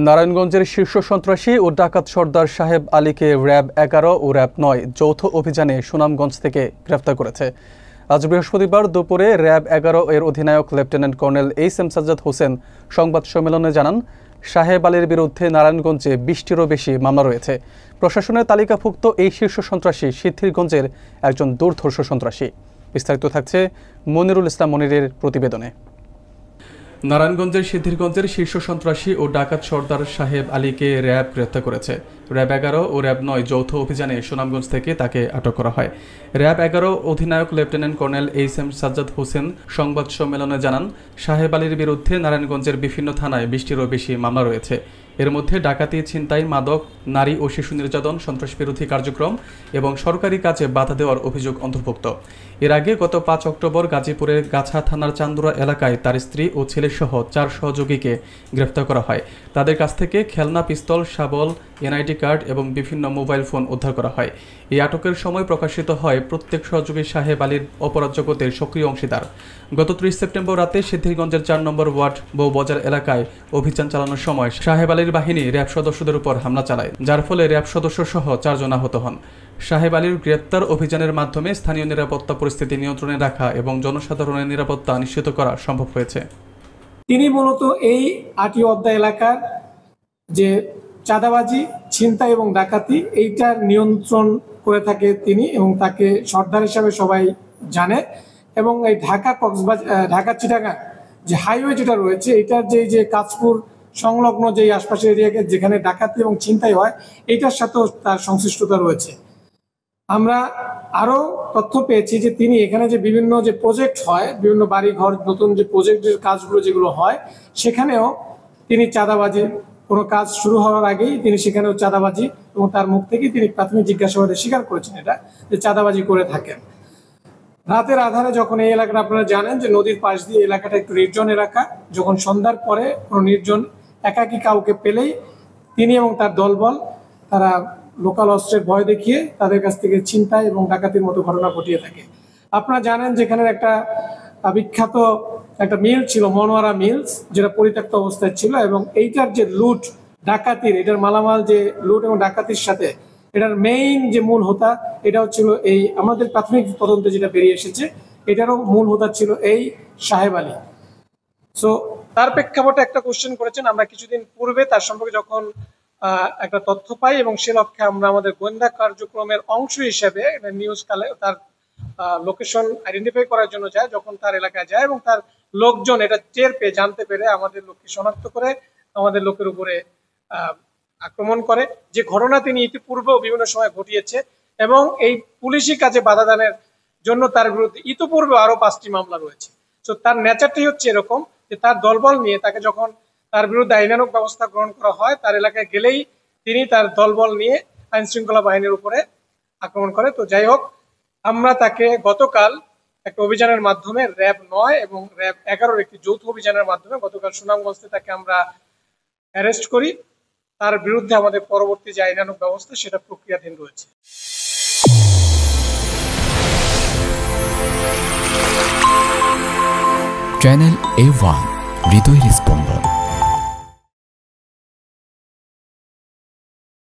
নারায়ণগঞ্জের শীর্ষ সন্ত্রাসী ও ডাকাত সর্দার সাহেব আলীকে র্যাব 11 ও র্যাব 9 যৌথ অভিযানে সুনামগঞ্জ থেকে গ্রেফতার করেছে। আজ বৃহস্পতিবার দুপুরে র্যাব 11 এর অধিনায়ক lieutenant colonel HM. Sajjad Hossain সংবাদ সম্মেলনে জানান, সাহেব আলীর বিরুদ্ধে নারায়ণগঞ্জে 20টিরও বেশি মামলা রয়েছে। প্রশাসনের তালিকাভুক্ত এই শীর্ষ সন্ত্রাসী সিদ্ধিরগঞ্জের একজন দুর্ধর্ষ সন্ত্রাসী। বিস্তারিত থাকছে মনিরুল ইসলাম মনিরের প্রতিবেদনে। নারায়ণগঞ্জের সিদ্ধিরগঞ্জের শীর্ষ সন্ত্রাসী ও ডাকাত সর্দার সাহেব আলীকে র্যাব গ্রেফতার করেছে। র্যাব 11 ও র্যাব 9 যৌথ অভিযানে সুনামগঞ্জ থেকে তাকে আটক করা হয়। র্যাব 11 অধিনায়ক lieutenant colonel HM. Sajjad Hossain সংবাদ সম্মেলনে জানান, সাহেব আলীর বিরুদ্ধে নারায়ণগঞ্জের বিভিন্ন থানায় 20টিরও বেশি মামলা রয়েছে। এর মধ্যে ডাকাতি, ছিনতাই, মাদক, নারী ও শিশু নির্যাতন, সন্ত্রাস বিরোধী কার্যক্রম এবং সরকারি কাজে বাধা দেওয়ার অভিযোগ অন্তর্ভুক্ত। এর আগে গত 5 অক্টোবর গাজীপুরের গাছা থানার চান্দুরা এলাকায় তার স্ত্রী ও ছেলেসহ 4 সহযোগীকে গ্রেফতার করা হয়। তাদের কাছ থেকে খেলনা, পিস্তল, শাবল, এনআইডি কার্ড এবং বিভিন্ন মোবাইল ফোন উদ্ধার করা হয়। এই আটকের সময় প্রকাশিত হয় প্রত্যেক সহযোগী সাহেব আলীর অপরাধ জগতের সক্রিয় অংশীদার। গত 30 সেপ্টেম্বর রাতে সিদ্ধিরগঞ্জের 4 নম্বর ওয়ার্ড বউবাজার এলাকায় অভিযান চালানোর সময় সাহেব আলীর বাহিনী র্যাব সদস্যদের উপর হামলা চালায়, যার ফলে র্যাব সদস্য সহ 4 জন আহত হন। সাহেব আলীর গ্রেপ্তার অভিযানের মাধ্যমে স্থানীয় নিরাপত্তা পরিস্থিতি নিয়ন্ত্রণে রাখা এবং জনসাধারণের নিরাপত্তা নিশ্চিত করা সম্ভব হয়েছে। তিনি মূলত এই আটিওয়াদ্দা এলাকার যে চাঁদাবাজি, ছিনতাই এবং ডাকাতি এইটার নিয়ন্ত্রণ করে থাকে তিনি, এবং তাকে সর্দার হিসাবে সবাই জানে। এবং এই ঢাকা চিটাগাং যে হাইওয়ে যেটা রয়েছে, এটার যে কাঁচপুর সংলগ্ন যে আশপাশের এরিয়াকে যেখানে ডাকাতি এবং ছিনতাই হয়, এটার সাথেও তার সংশ্লিষ্টতা রয়েছে। আমরা আরো তথ্য পেয়েছি যে তিনি এখানে যে বিভিন্ন যে প্রজেক্ট হয়, বিভিন্ন বাড়ি ঘর, নতুন যে প্রজেক্টের কাজগুলো যেগুলো হয়, সেখানেও তিনি চাঁদাবাজি, কোনো কাজ শুরু হওয়ার আগেই তিনি সেখানেও চাঁদাবাজি, এবং তার মুখ থেকেই তিনি প্রাথমিক জিজ্ঞাসাবাদে স্বীকার করেছেন এটা যে চাঁদাবাজি করে থাকেন। রাতের আধারে যখন এই এলাকাটা, আপনারা জানেন যে নদীর পাশ দিয়ে এলাকাটা একটু নির্জন এলাকা, যখন সন্ধ্যার পরে কোনো নির্জন একাকী কাউকে পেলেই তিনি এবং তার দলবল তারা লোকাল অস্ত্রের ভয় দেখিয়ে তাদের কাছ থেকে ছিনতাই এবং ডাকাতির মতো ঘটনা ঘটিয়ে থাকে। আপনারা জানেন যেখানে একটা বিখ্যাত একটা মিল ছিল, মনোয়ারা মিলস, যেটা পরিত্যক্ত অবস্থায় ছিল, এবং এইটার যে লুট ডাকাতির, এটার মালামাল যে লুট এবং ডাকাতির সাথে এটার মেইন যে মূল হোতা, এটা হচ্ছিল এই আমাদের প্রাথমিক তদন্তে যেটা বেরিয়ে এসেছে, এটারও মূল হোতা ছিল এই সাহেব আলী। সো তার প্রেক্ষাপটে একটা কোশ্চেন করেছেন, আমরা কিছুদিন পূর্বে তার সম্পর্কে যখন একটা তথ্য পাই এবং সে লক্ষ্যে আমরা আমাদের গোয়েন্দা কার্যক্রমের অংশ হিসেবে নিউজ কালে তার লোকেশন আইডেন্টিফাই করার জন্য যায়, যখন তার এলাকায় যায় এবং তার লোকজন এটা টের পেয়ে, জানতে পেরে আমাদের লোককে শনাক্ত করে আমাদের লোকের উপরে আক্রমণ করে, যে ঘটনা তিনি ইতিপূর্বেও বিভিন্ন সময় ঘটিয়েছে। এবং এই পুলিশি কাজে বাধা দানের জন্য তার বিরুদ্ধে ইতিপূর্বে আরো 5টি মামলা রয়েছে। তো তার নেচারটাই হচ্ছে এরকম যে তার দলবল নিয়ে তাকে যখন তার বিরুদ্ধে আইনানুগ ব্যবস্থা গ্রহণ করা হয়, তার এলাকায় গেলেই তিনি তার দলবল নিয়ে আইন শৃঙ্খলা বাহিনীর উপরে আক্রমণ করে। তো যাই হোক, আমরা তাকে গতকাল একটা অভিযানের মাধ্যমে র্যাব 9 এবং র্যাব 11 একটি যৌথ অভিযানের মাধ্যমে গতকাল সুনামগঞ্জে তাকে আমরা অ্যারেস্ট করি। তার বিরুদ্ধে আমাদের পরবর্তী যে আইনানুগ ব্যবস্থা সেটা প্রক্রিয়াধীন রয়েছে। চ্যানেল A1 হৃদয়ের স্পন্দন।